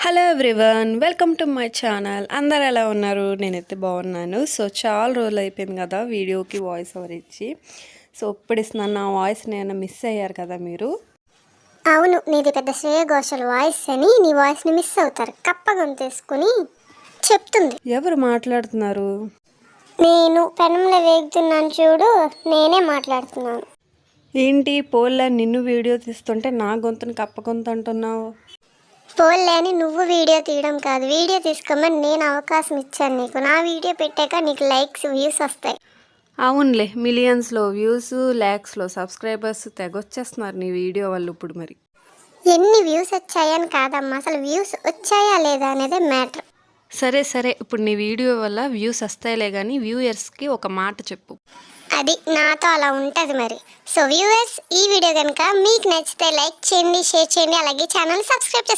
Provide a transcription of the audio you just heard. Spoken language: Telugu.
Hello everyone, welcome to my channel. అందరు ఎలా ఉన్నారు? నేనైతే బాగున్నాను. సో చాలా రోజులు అయిపోయింది కదా వీడియోకి వాయిస్ ఓవర్ ఇచ్చి. సో ఇప్పుడు ఇస్తున్నాను. నా వాయిస్ నేను మిస్ అయ్యారు కదా మీరు. అవును, నీది పెద్ద శ్రేయ ఘోషల్ వాయిస్ అని నీ వాయిస్ని మిస్ అవుతారు. కప్పగొంతేసుకుని చెప్తుంది. ఎవరు మాట్లాడుతున్నారు? నేను పెనంలో వేగుతున్నాను చూడు, నేనే మాట్లాడుతున్నాను. ఏంటి పోల్లా నిన్ను వీడియో తీస్తుంటే నా గొంతుని కప్ప గొంతు అంటున్నావు? పోలేని నువ్వు వీడియో తీయడం కాదు, వీడియో తీసుకోమని నేను అవకాశం ఇచ్చాను నీకు. నా వీడియో పెట్టాక నీకు లైక్స్ వ్యూస్ వస్తాయి. అవునులే, మిలియన్స్లో వ్యూస్, ల్యాక్స్లో సబ్స్క్రైబర్స్ తెగొచ్చేస్తున్నారు నీ వీడియో వాళ్ళు. ఇప్పుడు మరి ఎన్ని వ్యూస్ వచ్చాయని కాదమ్మా, అసలు వ్యూస్ వచ్చాయా లేదా అనేదే మ్యాటర్. సరే సరే, ఇప్పుడు నీ వీడియో వల్ల వ్యూస్ వస్తాయిలే కానీ వ్యూయర్స్కి ఒక మాట చెప్పు. అది నాతో అలా ఉంటుంది మరి. సో వ్యూవర్స్, ఈ వీడియో కనుక మీకు నచ్చితే లైక్ చేయండి, షేర్ చేయండి, అలాగే ఛానల్ సబ్స్క్రైబ్ చేసుకోండి.